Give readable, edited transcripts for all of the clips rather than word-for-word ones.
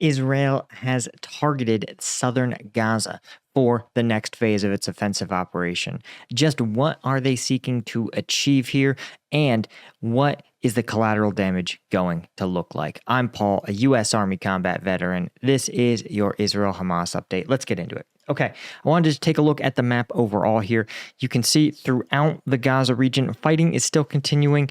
Israel has targeted southern Gaza for the next phase of its offensive operation. Just what are they seeking to achieve here, and what is the collateral damage going to look like? I'm Paul, a U.S. Army combat veteran. This is your Israel-Hamas update. Let's get into it. Okay, I wanted to take a look at the map overall here. You can see throughout the Gaza region, fighting is still continuing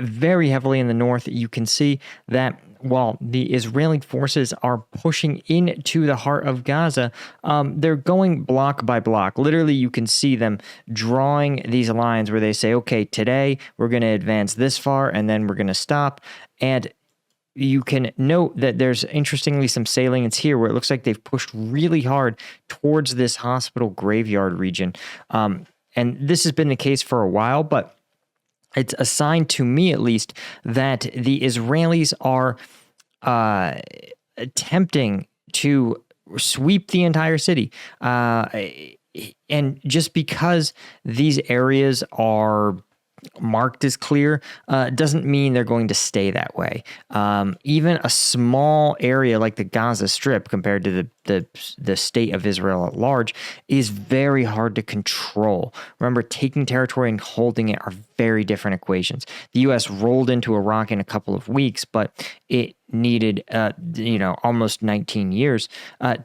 very heavily in the north. You can see that while the Israeli forces are pushing into the heart of Gaza, they're going block by block. Literally, you can see them drawing these lines where they say, okay, today we're going to advance this far and then we're going to stop. And you can note that there's interestingly some salience here where it looks like they've pushed really hard towards this hospital graveyard region. And this has been the case for a while, but it's a sign to me at least that the Israelis are attempting to sweep the entire city. And just because these areas are marked as clear doesn't mean they're going to stay that way. Even a small area like the Gaza Strip compared to the state of Israel at large is very hard to control. Remember, taking territory and holding it are very different equations. The U.S. rolled into Iraq in a couple of weeks, but it needed almost 19 years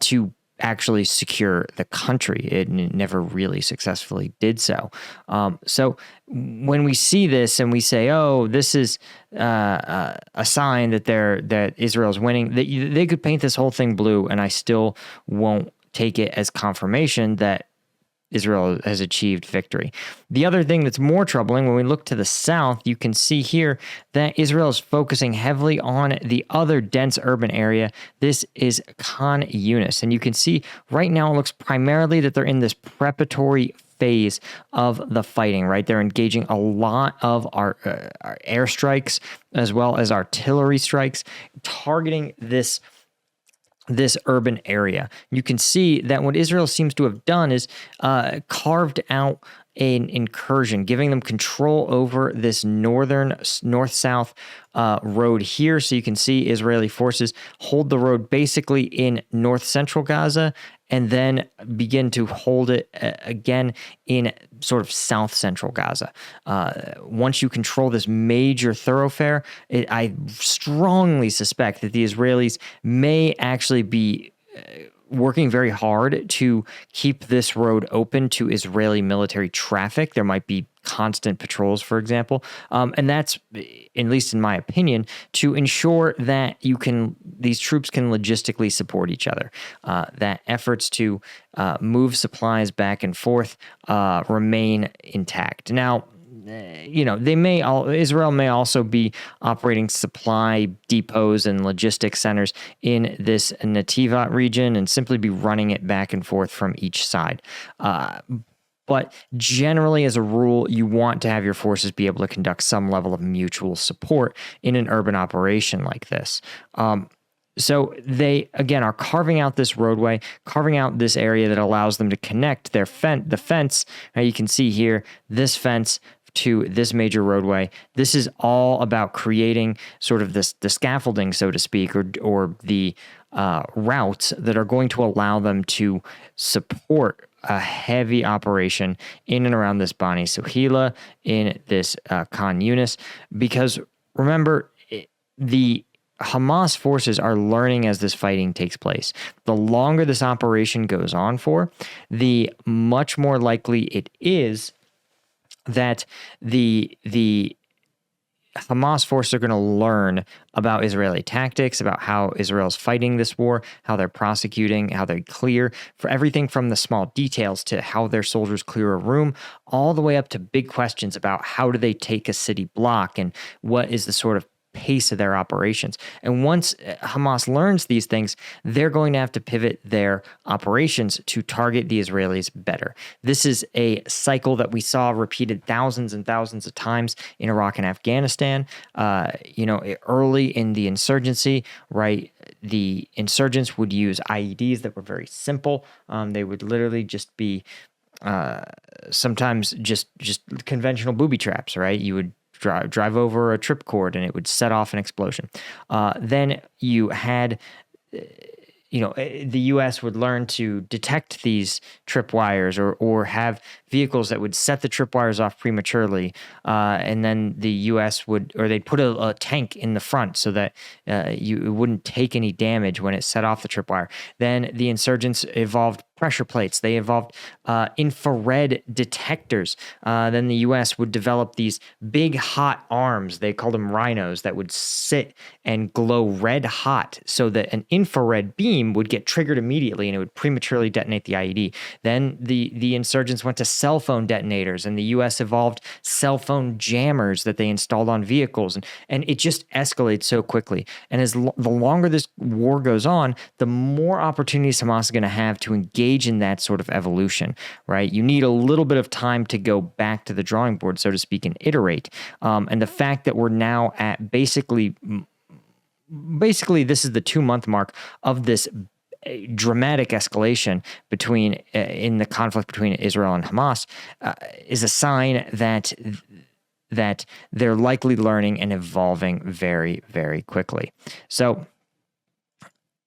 to actually secure the country. It never really successfully did so. So when we see this and we say, "Oh, this is a sign that Israel's winning," they could paint this whole thing blue, and I still won't take it as confirmation that Israel has achieved victory. The other thing that's more troubling, when we look to the south, you can see here that Israel is focusing heavily on the other dense urban area. This is Khan Yunis. And you can see right now it looks primarily that they're in this preparatory phase of the fighting, right? They're engaging a lot of our airstrikes as well as artillery strikes, targeting this urban area. You can see that what Israel seems to have done is carved out an incursion, giving them control over this north-south road here. So you can see Israeli forces hold the road basically in north-central Gaza and then begin to hold it again in sort of south-central Gaza. Once you control this major thoroughfare, I strongly suspect that the Israelis may actually be working very hard to keep this road open to Israeli military traffic. There might be constant patrols, for example. And that's, at least in my opinion, to ensure that these troops can logistically support each other, that efforts to move supplies back and forth remain intact. Now, Israel may also be operating supply depots and logistics centers in this Netiva region and simply be running it back and forth from each side. But generally, as a rule, you want to have your forces be able to conduct some level of mutual support in an urban operation like this. So they, again, are carving out this roadway, carving out this area that allows them to connect the fence. Now you can see here, this fence to this major roadway. This is all about creating sort of the scaffolding, so to speak, or the routes that are going to allow them to support a heavy operation in and around this Bani Suhila, in this Khan Yunis, because remember, the Hamas forces are learning as this fighting takes place. The longer this operation goes on for, the much more likely it is that the Hamas forces are going to learn about Israeli tactics, about how Israel's fighting this war, how they're prosecuting, how they clear, for everything from the small details to how their soldiers clear a room, all the way up to big questions about how do they take a city block and what is the sort of pace of their operations. And once Hamas learns these things, they're going to have to pivot their operations to target the Israelis better. This is a cycle that we saw repeated thousands and thousands of times in Iraq and Afghanistan. Early in the insurgency, right, the insurgents would use IEDs that were very simple. They would literally just be sometimes just conventional booby traps, right? You would drive over a tripcord and it would set off an explosion. Then you had the U.S. would learn to detect these tripwires or have vehicles that would set the tripwires off prematurely, and then the U.S. they'd put a tank in the front so that it wouldn't take any damage when it set off the tripwire. Then the insurgents evolved pressure plates. They evolved infrared detectors. Then the U.S. would develop these big hot arms. They called them rhinos that would sit and glow red hot so that an infrared beam would get triggered immediately and it would prematurely detonate the IED. Then the insurgents went to cell phone detonators, and the U.S. evolved cell phone jammers that they installed on vehicles. And it just escalates so quickly. And the longer this war goes on, the more opportunities Hamas is going to have to engage in that sort of evolution, right? You need a little bit of time to go back to the drawing board, so to speak, and iterate. And the fact that we're now at basically this is the 2-month mark of this dramatic escalation in the conflict between Israel and Hamas is a sign that they're likely learning and evolving very, very quickly. So,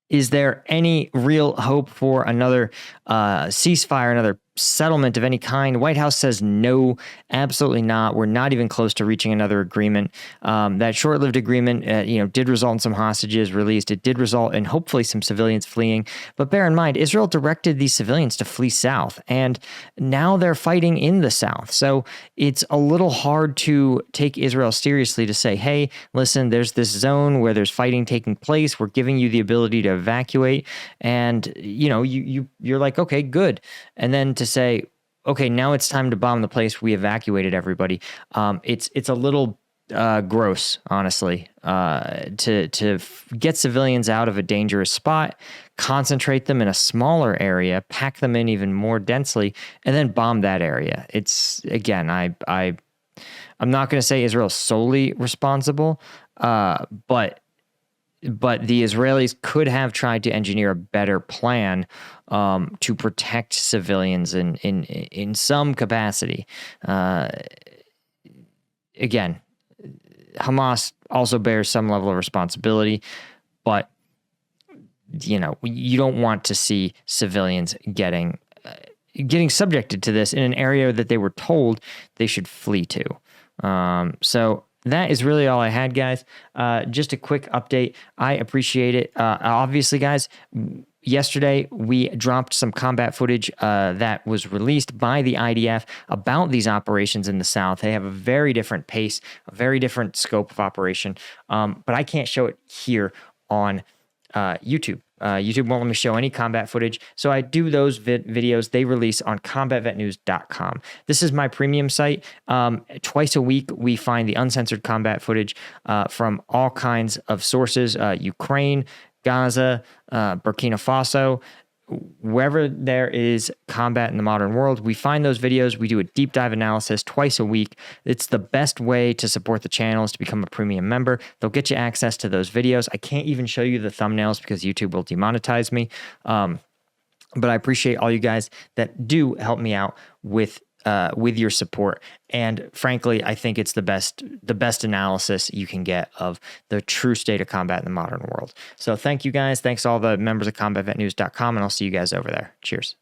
is there any real hope for another ceasefire, another settlement of any kind? White House says no, absolutely not. We're not even close to reaching another agreement. That short-lived agreement, did result in some hostages released. It did result in hopefully some civilians fleeing. But bear in mind, Israel directed these civilians to flee south, and now they're fighting in the south. So it's a little hard to take Israel seriously to say, hey, listen, there's this zone where there's fighting taking place. We're giving you the ability to evacuate, and you're like, okay, good. And then to say, okay, now it's time to bomb the place we evacuated everybody. It's a little gross, honestly, to get civilians out of a dangerous spot, concentrate them in a smaller area, pack them in even more densely, and then bomb that area. It's, again, I'm not going to say Israel's solely responsible, but the Israelis could have tried to engineer a better plan to protect civilians in some capacity. Again, Hamas also bears some level of responsibility, but you don't want to see civilians getting subjected to this in an area that they were told they should flee to. So that is really all I had, guys. Just a quick update. I appreciate it. Obviously, guys, yesterday we dropped some combat footage that was released by the IDF about these operations in the South. They have a very different pace, a very different scope of operation, but I can't show it here on YouTube. YouTube won't let me show any combat footage, so I do those videos. They release on combatvetnews.com. This is my premium site. Twice a week, we find the uncensored combat footage from all kinds of sources, Ukraine, Gaza, Burkina Faso. Wherever there is combat in the modern world, we find those videos. We do a deep dive analysis twice a week. It's the best way to support the channel is to become a premium member. They'll get you access to those videos. I can't even show you the thumbnails because YouTube will demonetize me. But I appreciate all you guys that do help me out with your support. And frankly, I think it's the best analysis you can get of the true state of combat in the modern world. So thank you guys. Thanks to all the members of combatvetnews.com, and I'll see you guys over there. Cheers.